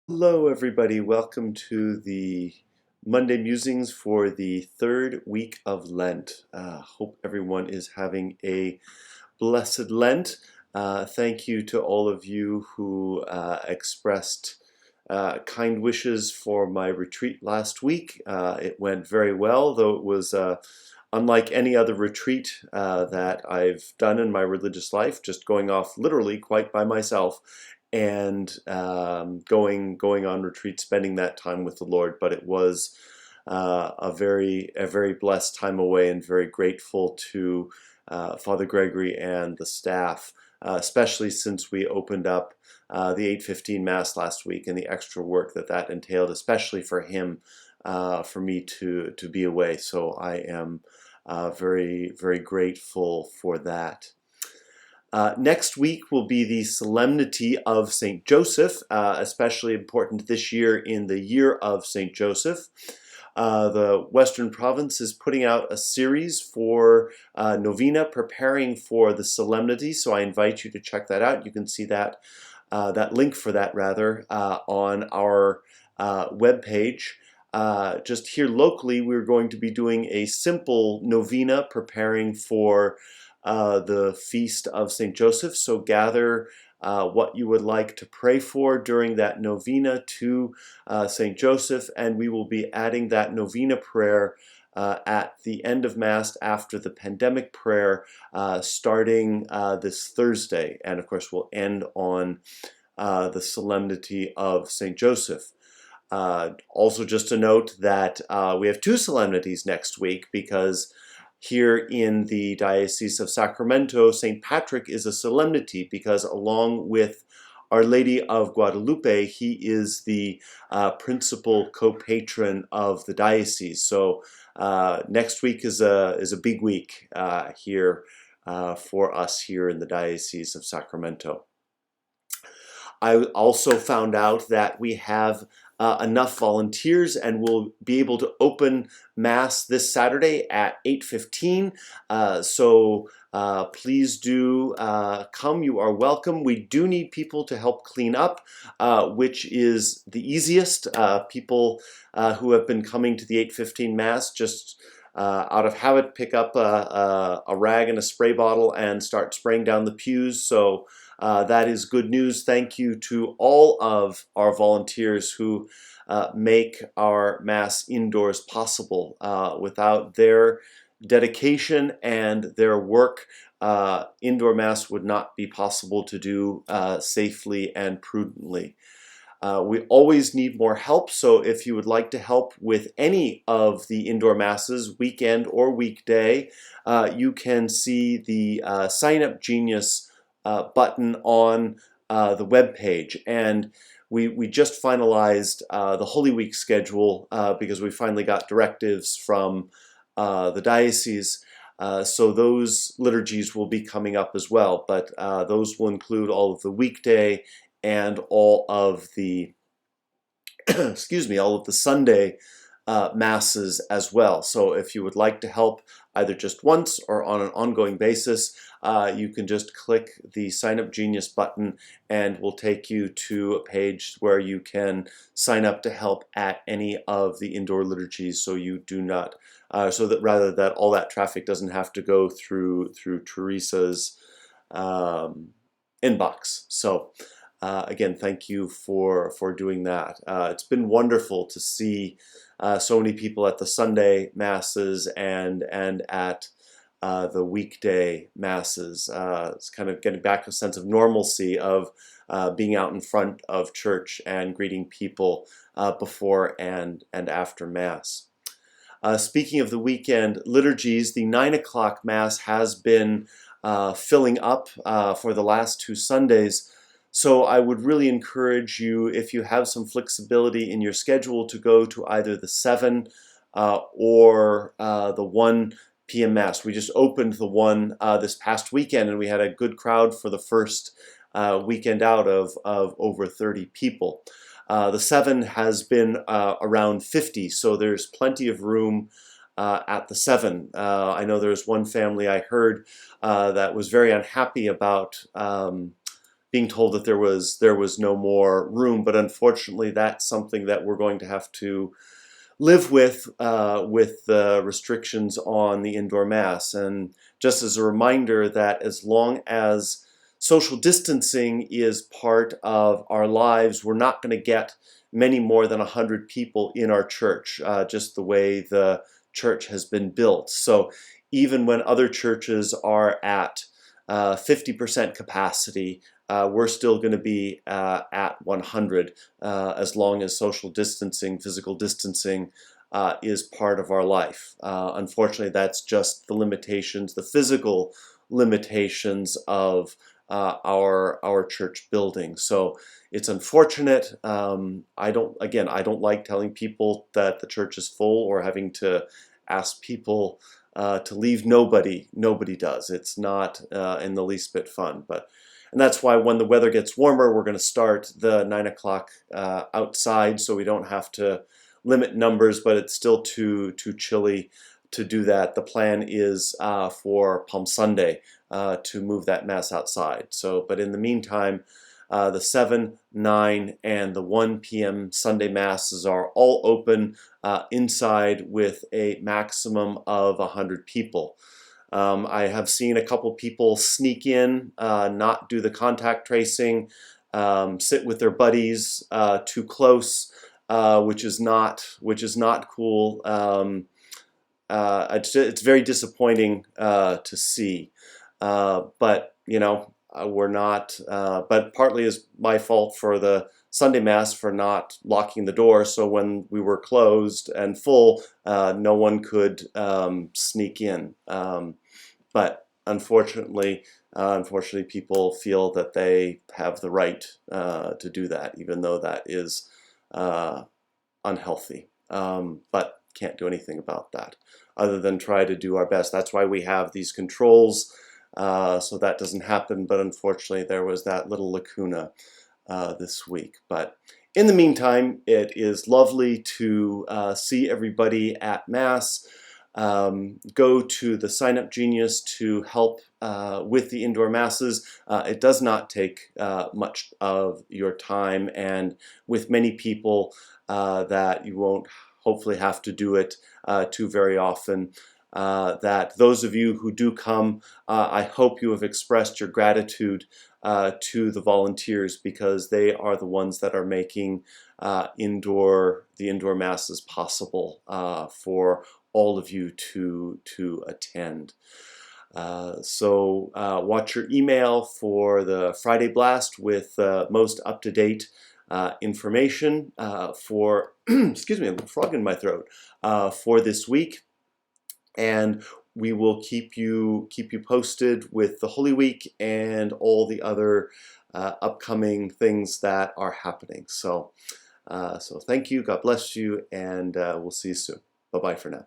Hello, everybody. Welcome to the Monday Musings for the third week of Lent. Hope everyone is having a blessed Lent. Thank you to all of you who expressed kind wishes for my retreat last week. It went very well, though it was unlike any other retreat that I've done in my religious life, just going off literally quite by myself and going on retreat, spending that time with the Lord. But it was a very blessed time away, and very grateful to Father Gregory and the staff, especially since we opened up the 8:15 Mass last week and the extra work that entailed, especially for him, for me to be away. So I am very grateful for that. Next week will be the Solemnity of St. Joseph, especially important this year in the Year of St. Joseph. The Western Province is putting out a series for Novena, preparing for the Solemnity, so I invite you to check that out. You can see that link for that, rather, on our webpage. Just here locally, we're going to be doing a simple novena preparing for the feast of St. Joseph. So gather what you would like to pray for during that novena to St. Joseph, and we will be adding that novena prayer at the end of Mass after the pandemic prayer, starting this Thursday. And of course, we'll end on the Solemnity of St. Joseph. Also, just to note that we have two solemnities next week, because here in the Diocese of Sacramento, St. Patrick is a solemnity, because along with Our Lady of Guadalupe, he is the principal co-patron of the diocese. So next week is a big week here for us here in the Diocese of Sacramento. I also found out that we have enough volunteers, and we'll be able to open Mass this Saturday at 8:15. So please do come. You are welcome. We do need people to help clean up, which is the easiest. People who have been coming to the 8:15 Mass just out of habit pick up a rag and a spray bottle and start spraying down the pews. So that is good news. Thank you to all of our volunteers who make our Mass indoors possible. Without their dedication and their work, indoor Mass would not be possible to do safely and prudently. We always need more help, so if you would like to help with any of the indoor Masses, weekend or weekday, you can see the Sign Up Genius button on the web page. And we just finalized the Holy Week schedule because we finally got directives from the diocese. So those liturgies will be coming up as well, but those will include all of the weekday and all of the all of the Sunday Masses as well. So if you would like to help either just once or on an ongoing basis, you can just click the Sign Up Genius button, and we'll take you to a page where you can sign up to help at any of the indoor liturgies, so you do not, so that rather that all that traffic doesn't have to go through Teresa's inbox. So again, thank you for doing that. It's been wonderful to see so many people at the Sunday Masses and at the weekday Masses. It's kind of getting back a sense of normalcy of being out in front of church and greeting people before and after Mass. Speaking of the weekend liturgies, the 9 o'clock Mass has been filling up for the last two Sundays. So I would really encourage you, if you have some flexibility in your schedule, to go to either the 7 or the 1 p.m. Mass. We just opened the one this past weekend, and we had a good crowd for the first weekend out of over 30 people. The 7 has been around 50, so there's plenty of room at the 7. I know there's one family I heard that was very unhappy about being told that there was no more room. But unfortunately, that's something that we're going to have to live with the restrictions on the indoor mass. And just as a reminder that as long as social distancing is part of our lives, we're not going to get many more than 100 people in our church, just the way the church has been built. So even when other churches are at 50% capacity, we're still going to be at 100 as long as social distancing, physical distancing is part of our life. Unfortunately, that's just the limitations, the physical limitations of our church building. So it's unfortunate. I don't like telling people that the church is full or having to ask people to leave. Nobody does. It's not in the least bit fun. And that's why when the weather gets warmer, we're going to start the 9 o'clock outside, so we don't have to limit numbers, but it's still too chilly to do that. The plan is for Palm Sunday to move that mass outside. So, but in the meantime, the 7, 9, and the 1 p.m. Sunday masses are all open inside with a maximum of 100 people. I have seen a couple people sneak in, not do the contact tracing, sit with their buddies too close, which is not cool. It's very disappointing to see, but we're not. But partly is my fault for the Sunday Mass for not locking the door, so when we were closed and full, no one could sneak in. But unfortunately, people feel that they have the right to do that, even though that is unhealthy. But can't do anything about that other than try to do our best. That's why we have these controls, so that doesn't happen. But unfortunately, there was that little lacuna this week. But in the meantime, it is lovely to see everybody at Mass. Go to the Sign Up Genius to help with the indoor masses. It does not take much of your time, and with many people that you won't hopefully have to do it too very often. That those of you who do come, I hope you have expressed your gratitude to the volunteers, because they are the ones that are making the indoor masses possible for all of you to attend. So watch your email for the Friday Blast with most up-to-date information for, excuse me, I have a frog in my throat, for this week. And we will keep you posted with the Holy Week and all the other upcoming things that are happening. So thank you, God bless you, and we'll see you soon. Bye-bye for now.